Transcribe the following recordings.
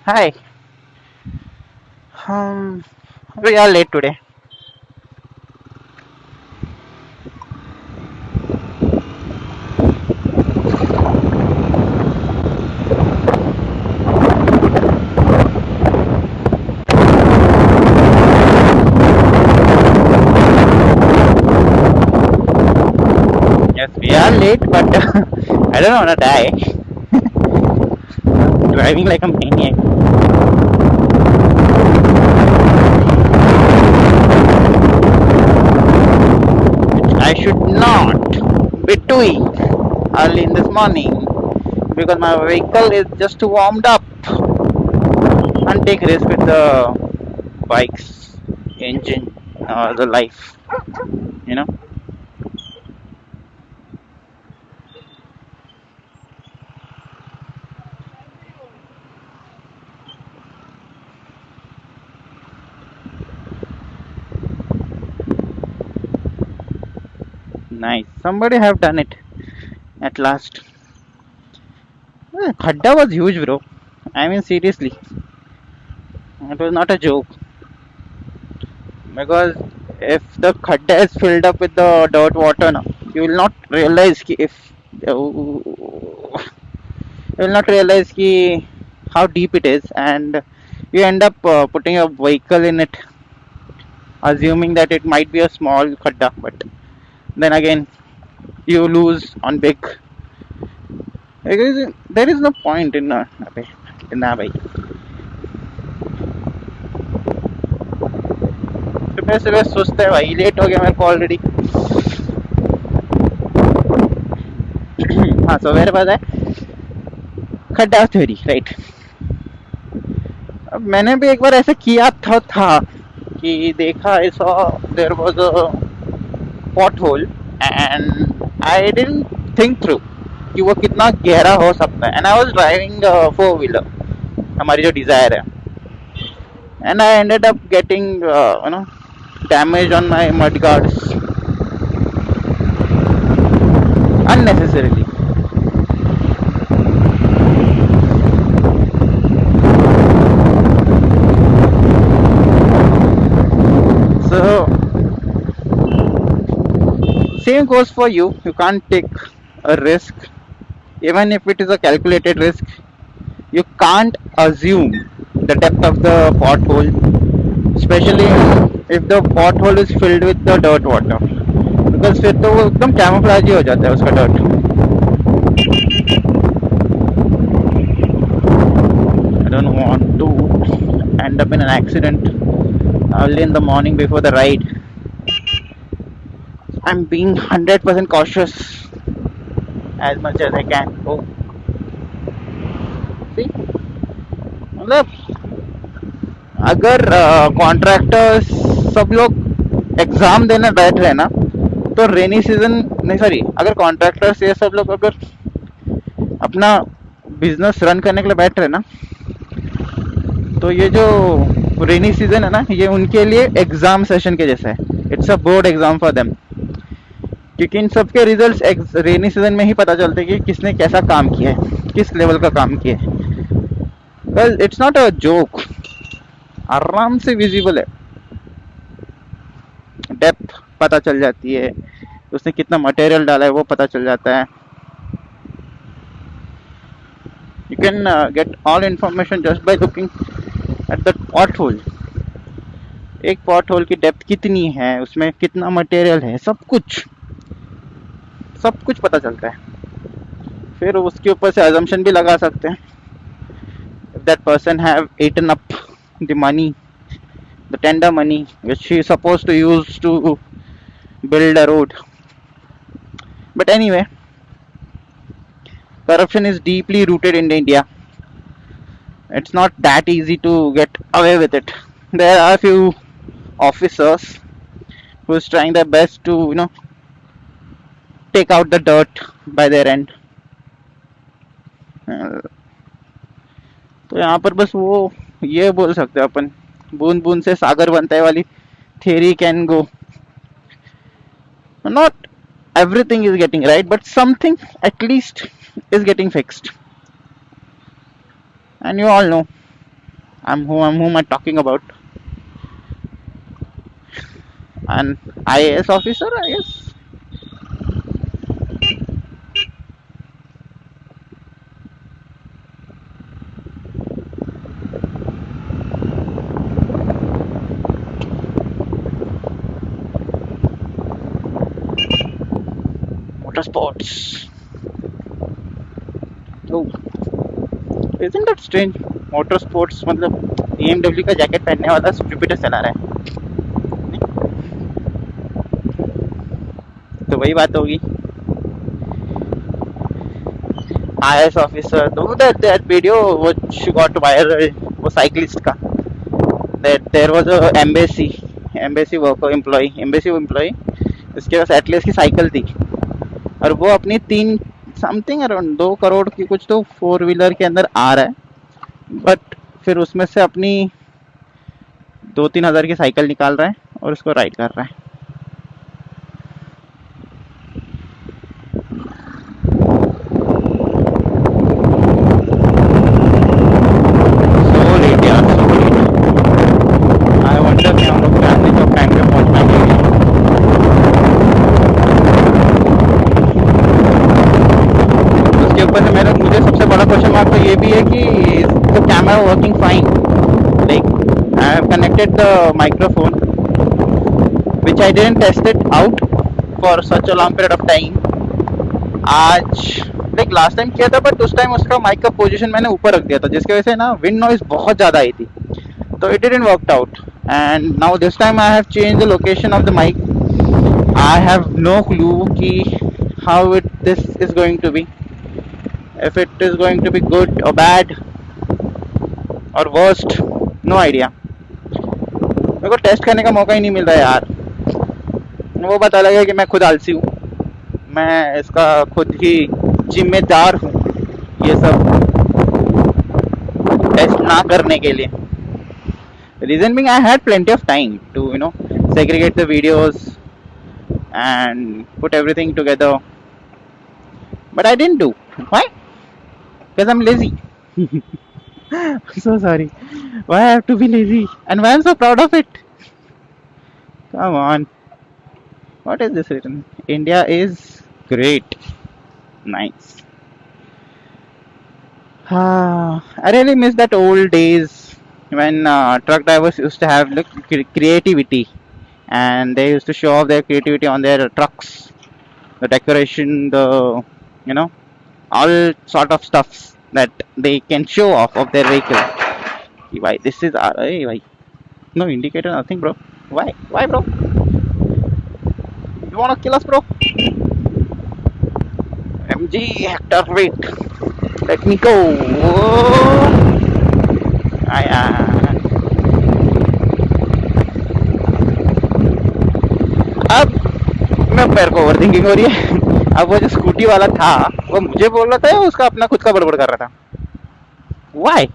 Hi. Um, we are late today. Yes, we are late, but I don't wanna die. Driving like a maniac. I should not be doing early in this morning because my vehicle is just warmed up and take risk with the bike's engine or the life. You know, nice. Somebody have done it at last. Khadda was huge, bro. I mean, seriously, it was not a joke. Because if the khadda is filled up with the dirt water now, you will not realize ki if you will not realize ki how deep it is, and you end up putting a vehicle in it assuming that it might be a small khadda, but then again you lose on big. There is no point in ना भाई सुबह सुबह सुस्त है भाई late हो गया मेरे को ऑलरेडी हाँ सो मेरे पास है खड्डा थ्योरी राइट अब मैंने भी एक बार ऐसे किया था कि देखा I saw there was a pothole and I didn't think through कि वो कितना गहरा हो सकता है and I was driving four wheeler हमारी जो डिजायर है and I ended up getting damage on my mudguards unnecessarily. So same goes for you. You can't take a risk, even if it is a calculated risk. You can't assume the depth of the pothole, especially if the pothole is filled with the dirt water. Because फिर तो वो एकदम camouflage ही हो जाता है उसका dirt. I don't want to end up in an accident early in the morning before the ride. I'm being 100% cautious as much as I can. Oh, see, मतलब अगर कॉन्ट्रैक्टर्स सब लोग एग्जाम देने बैठ रहे ना तो रेनी सीजन नहीं सॉरी अगर कॉन्ट्रैक्टर्स ये सब लोग अगर अपना बिजनेस रन करने के लिए बैठ रहे ना तो ये जो रेनी सीजन है ना ये उनके लिए एग्जाम सेशन के जैसा है it's a board exam for them क्योंकि इन सब के रिजल्ट्स रेनी सीजन में ही पता चलते हैं कि किसने कैसा काम किया है किस लेवल का काम किया है well it's not a joke आराम से विजिबल है डेप्थ पता चल जाती है उसने कितना मटेरियल डाला है वो पता चल जाता है you can get all information just by looking at the pothole एक पॉट होल की डेप्थ कितनी है उसमें कितना मटेरियल है सब कुछ पता चलता है फिर उसके ऊपर से अजम्पशन भी लगा सकते हैं if that person have eaten up the money the tender money which he is supposed to use to build a road. But anyway, corruption is deeply rooted in India. It's not that easy to get away with it. There are a few officers who is trying their best to take out the dirt by their end. तो यहाँ पर बस वो ये बोल सकते हैं अपन बूंद बूंद से सागर बनता है वाली theory can go. Not everything is getting right, but something at least is getting fixed. And you all know I'm whom I'm talking about. An IAS officer, I guess. Motorsports. Oh, isn't that strange? Motorsports मतलब BMW का jacket पहनने वाला Jupiter चला रहा है. तो वही बात होगी. IAS officer. तो that video which got viral वो cyclist का. That there was a embassy worker employee. उसके पास एटलीस्ट की साइकिल थी और वो अपनी 2 करोड़ की कुछ तो 4 व्हीलर के अंदर आ रहा है, बट फिर उसमें से अपनी 2-3 हज़ार की साइकिल निकाल रहा है और उसको राइड कर रहा है. सो लेट यार, सो लेट. आई वंडर कि हम लोग फैमिली को टाइम पे पहुंच पाएंगे. उसके ऊपर से मुझे सबसे बड़ा क्वेश्चन मार्क तो ये भी है कि the camera working fine. Like I have connected the microphone which I didn't test it out for such a long period of time. आज लाइक लास्ट टाइम किया था, बट उस टाइम उसका माइक का पोजीशन मैंने ऊपर रख दिया था, जिसकी वजह से ना विंड नॉइज बहुत ज़्यादा आई थी, तो it didn't work out. And now this time I have change the location of the mic. I have no clue कि how it this is going to be, if it is going to be good or bad or worst, no idea. मेरे को test करने का मौका ही नहीं मिल रहा है यार. वो पता लगा कि मैं खुद आलसी हूँ, मैं इसका खुद ही जिम्मेदार हूँ ये सब टेस्ट ना करने के लिए. Reason being I had plenty of time to segregate the videos and put everything together, but I didn't do. Why? Because I'm lazy. I'm so sorry. Why I have to be lazy and why I'm so proud of it? Come on. What is this written? India is great. Nice. I really miss that old days when truck drivers used to have creativity, and they used to show off their creativity on their trucks, the decoration, the you know all sort of stuffs that they can show off of their vehicle. Why this is hey, why? No indicator, nothing, bro. Why? Why, bro? You wanna kill us, bro? MG Hector, wait. Let me go. अब मैं पैर को over thinking हो रही है. अब वो जो स्कूटी वाला था वो मुझे बोल रहा था या उसका अपना खुद का बड़बड़ कर रहा था? वाई?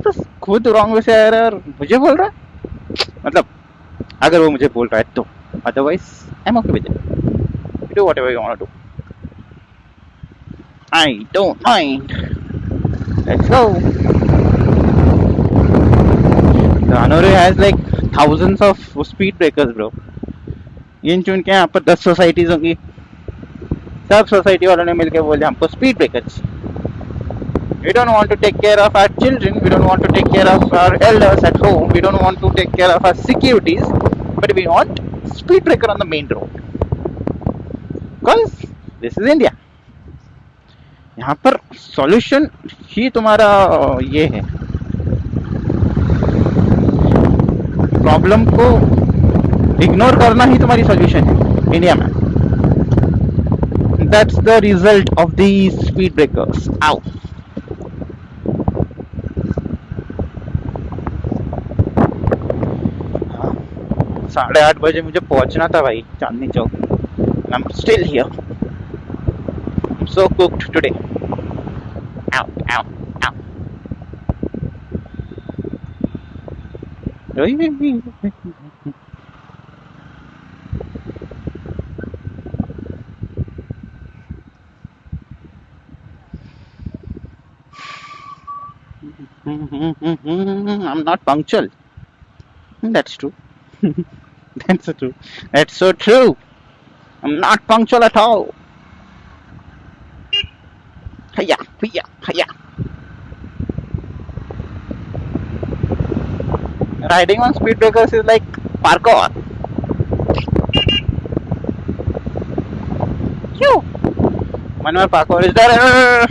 तो खुद रॉन्ग वे से आ रहा है और मुझे बोल रहा है. मतलब अगर वो मुझे बोल रहा है तो, otherwise I am okay with it. Do whatever you want to. I don't mind. Let's go. The Hanoi has like thousands of speed breakers, bro. इन चुन के यहाँ पर 10 सोसाइटीज होंगी, सब सोसाइटी वालों ने मिलकर बोले हमको speed breakers. We don't want to take care of our children. We don't want to take care of our elders at home. We don't want to take care of our securities. But we want speed breaker on the main road. Because this is India. यहाँ पर solution ही तुम्हारा ये है. Problem को ignore करना ही तुम्हारी solution है India में. That's the result of the speed breakers. आओ. हाँ, 8:30 बजे मुझे पहुंचना था भाई Chandni Chowk. I am still here. So cooked today. Ow, ow, ow. I'm not punctual. That's true. That's so true. That's so true. I'm not punctual at all. Hiya, hiya, hiya. Riding on speed breakers is like parkour. Phew. When my parkour is there,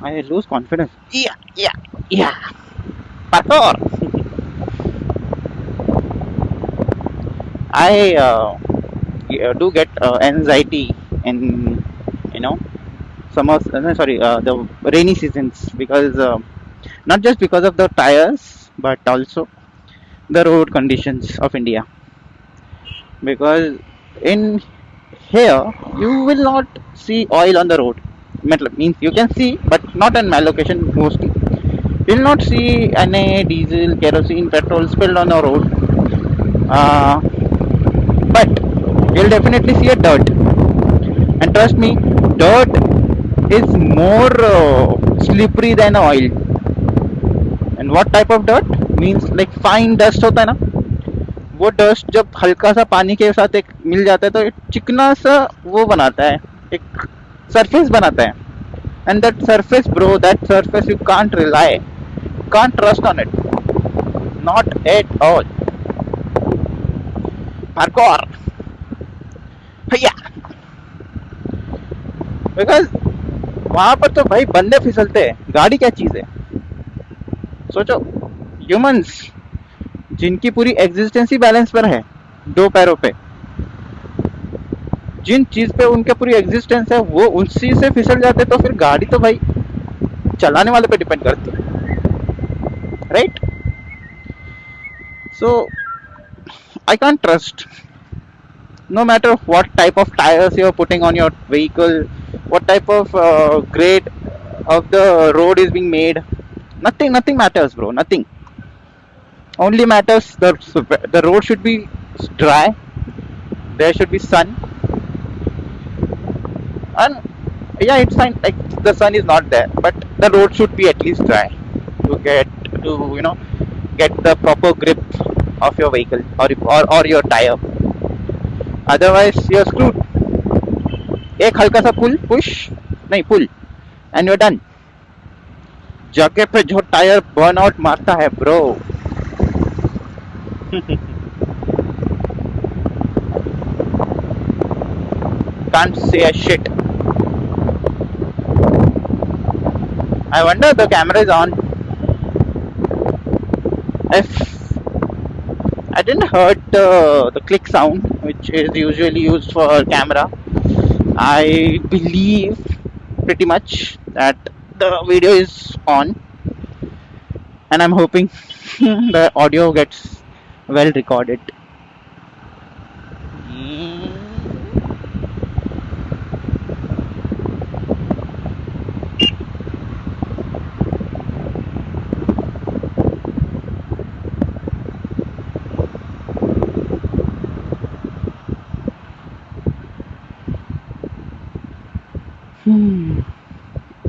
I lose confidence. Yeah, yeah, yeah. Parkour. I do get anxiety in, you know, summer. No, sorry, the rainy seasons, because not just because of the tires, but also the road conditions of India. Because in here you will not see oil on the road. Means you can see, but not in my location mostly. You will not see any diesel, kerosene, petrol spilled on the road. Uh, but you'll definitely see a dirt. And trust me, dirt is more slippery than oil. And what type of dirt? Means like fine dust होता है ना, वो dust जब हल्का सा पानी के साथ एक मिल जाता है तो एक चिकना सा वो बनाता है, एक सरफेस बनाता है. And that surface bro, that surface you can't rely, can't trust on it, not at all. Parkour भैया, बिकॉज वहां पर तो भाई बंदे फिसलते हैं, गाड़ी क्या चीज है. सोचो, ह्यूमंस जिनकी पूरी एग्जिस्टेंस ही बैलेंस पर है, दो पैरों पे, जिन चीज पे उनके पूरी एग्जिस्टेंस है वो उसी से फिसल जाते, तो फिर गाड़ी तो भाई चलाने वाले पे डिपेंड करती है, right. So I can't trust, no matter what type of tires you're putting on your vehicle, what type of grade of the road is being made, nothing matters, bro, nothing. Only matters the road should be dry, there should be sun. And yeah, it's fine, like the sun is not there, but the road should be at least dry to get to, get the proper grip of your vehicle, or your tire. Otherwise you're screwed. एक हल्का सा पुल, push नहीं पुल, and you done. जगह पे जो tyre burn out मारता है bro. Can't say a shit. I wonder the camera is on. If I didn't heard the click sound, which is usually used for camera, I believe pretty much that the video is on, and I'm hoping the audio gets well recorded.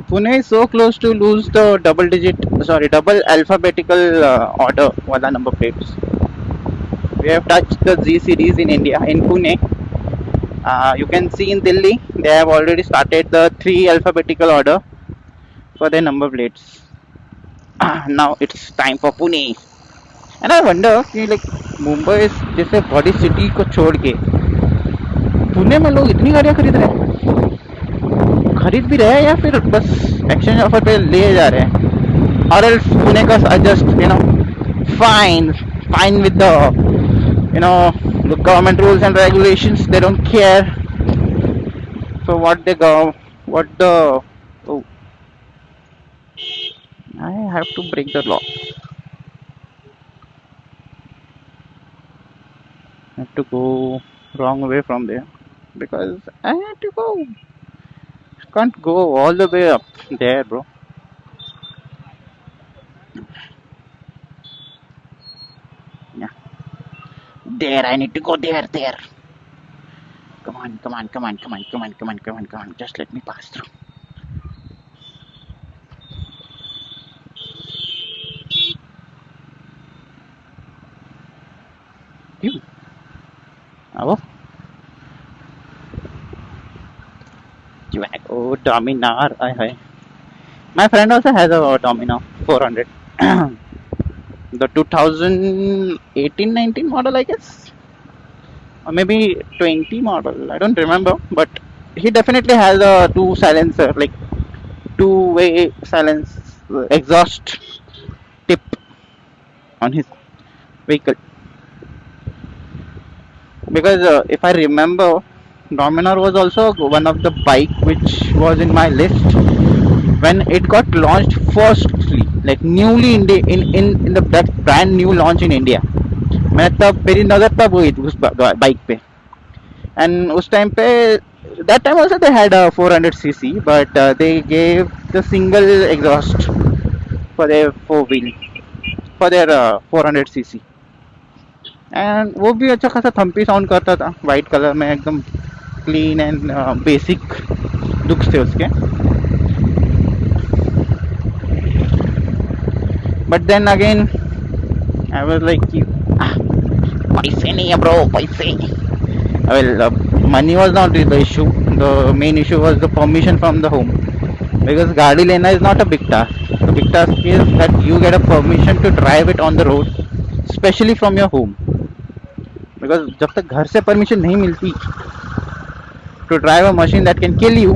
Pune is so close to lose the double alphabetical order wala number plates. We have touched the Z series in India, in Pune. You can see in Delhi, they have already started the 3 alphabetical order for their number plates. Now it's time for Pune. And I wonder कि like Mumbai जैसे बड़ी city को छोड़ के पुणे में लोग इतनी गाड़ियाँ खरीद भी रहे हैं, या फिर बस एक्सचेंज ऑफर पे लिए जा रहे हैं, और एल्स पुणे का just fine fine with the government rules and regulations. They don't care for what they go, what the. Oh, I have to break the law. I have to go wrong way from there, because I have to go. Can't go all the way up there, bro. Yeah, there I need to go there. There. Come on, come on, come on, come on, come on, come on, come on, come on. Just let me pass through. Oh, Dominar. My friend also has a Dominar 400. The 2018-19 model, I guess, or maybe 20 model. I don't remember, but he definitely has a two silencer, like two-way silence exhaust tip on his vehicle. Because if I remember, Dominar was also one of the bike which was in my list when it got launched firstly, like newly in the that brand new launch in India. मैं तब मेरी नज़र तब हुई थी उस bike पे and उस टाइम पे that time also they had a 400cc but they gave the single exhaust for their four wheel for their 400cc and वो भी अच्छा खासा थम्पी साउंड करता था वाइट कलर में एकदम क्लीन एंड बेसिक लुक्स थे उसके but then again I was like पैसे नहीं है ब्रो पैसे well money was not the issue the main issue was the permission from the home because गाड़ी लेना is not a big task the big task is that you get a permission to drive it on the road especially from your home because जब तक घर से permission नहीं मिलती to drive a machine that can kill you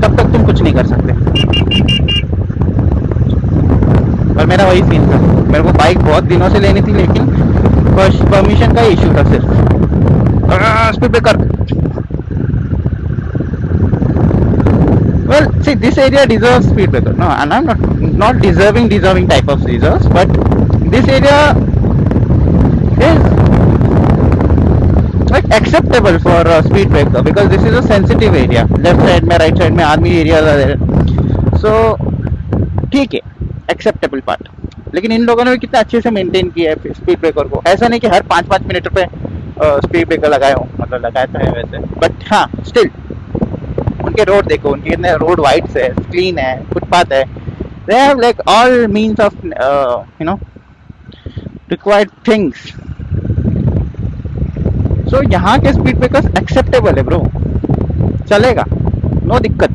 तब तक तुम कुछ नहीं कर सकते पर मेरा वही सीन था मेरे को बाइक बहुत दिनों से लेनी थी लेकिन परमिशन का इशू था सिर्फ speed breaker well see this area deserves speed breaker no and I'm not deserving type of deserves but this area is like acceptable for a speed breaker because this is a sensitive area left side में right side में army areas are there so ठीक है acceptable part लेकिन इन लोगों ने भी कितना अच्छे से मेंटेन किया है स्पीड ब्रेकर को ऐसा नहीं कि हर 5-5 मिनट पे स्पीड ब्रेकर लगाए हो मतलब लगाया तो है वैसे बट हाँ स्टिल उनके रोड देखो उनके कितने रोड वाइड्स है क्लीन है फुटपाथ है they have like all means of you know required things so यहाँ के स्पीड ब्रेकर्स एक्सेप्टेबल है ब्रो चलेगा नो दिक्कत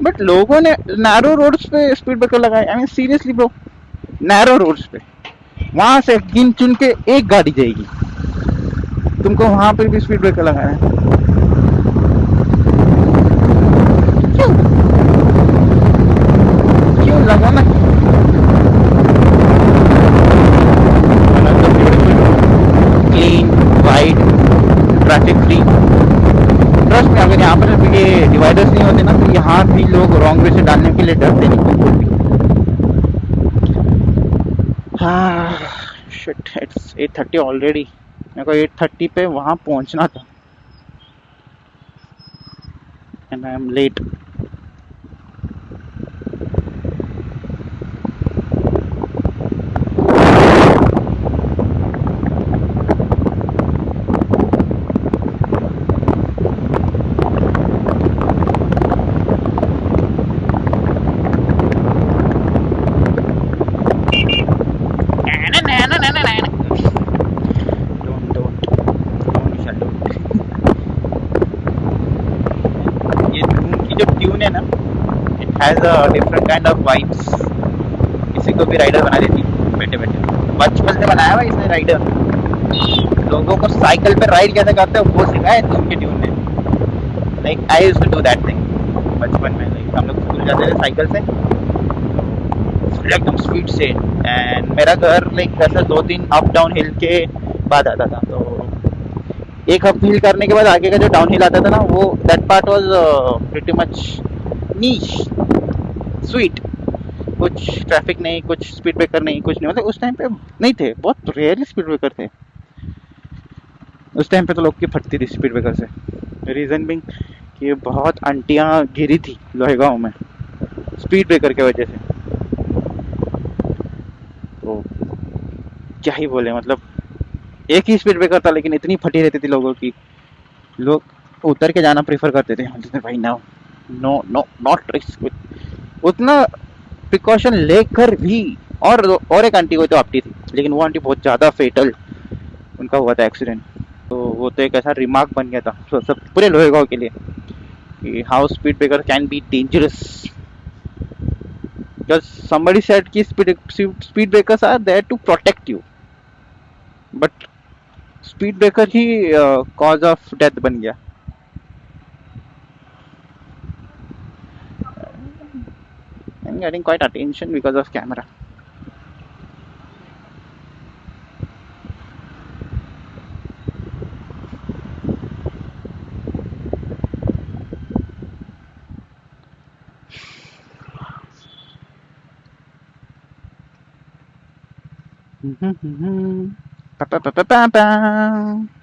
बट लोगों ने नैरो रोड्स पे स्पीड ब्रेकर लगाए I mean seriously bro narrow roads पे वहां से गिन चुन के एक गाड़ी जाएगी तुमको वहां पर भी स्पीड ब्रेकर लगाना है क्यों क्यों लगाना clean wide traffic free trust में अगर यहाँ पर ये डिवाइडर्स नहीं होते ना तो यहाँ भी लोग रॉन्ग वे से डालने के लिए डरते नहीं बिल्कुल भी हाँ शिट इट्स 8:30 ऑलरेडी मेरे को 8:30 पे वहाँ पहुँचना था and I am late has a different kind of vibes किसी को भी राइडर बना देती बैठे बैठे बचपन से बनाया हुआ इसने राइडर लोगों को साइकिल पे राइड कैसे करते हो वो सिखाया तुम के ट्यून ने like I used to do that thing बचपन में लाइक हम लोग स्कूल जाते थे साइकिल से एकदम स्पीड से एंड मेरा घर लाइक ऐसा 2-3 अप डाउन हिल के बाद आता था तो एक अप हिल करने के बाद आगे का जो डाउन हिल आता था ना वो that part was pretty much niche sweet कुछ ट्रैफिक नहीं कुछ स्पीड ब्रेकर नहीं कुछ नहीं मतलब उस टाइम पे नहीं थे बहुत रेयरली स्पीड ब्रेकर थे उस टाइम पे तो लोग की फटती थी स्पीड ब्रेकर से रीज़न बिंग कि बहुत आंटियाँ गिरी थी लोहेगांव में स्पीड ब्रेकर की वजह से तो क्या ही बोले मतलब एक ही स्पीड ब्रेकर था लेकिन इतनी फटी रहती थी लोगों की लोग उतर के जाना प्रेफर करते थे भाई ना नो नो नॉट रिस्क उतना प्रिकॉशन लेकर भी और एक आंटी को तो आपटी थी लेकिन वो आंटी बहुत ज़्यादा फेटल उनका हुआ था एक्सीडेंट। तो वो तो एक ऐसा रिमार्क बन गया था तो सब पूरे लोहेगांव के लिए कि how speed breaker can be dangerous, because somebody said कि speed breakers are there to protect you, but speed breaker ही कॉज ऑफ डेथ बन गया। I'm getting quite attention because of camera. Pa, pa, pa, pa, pa, pa.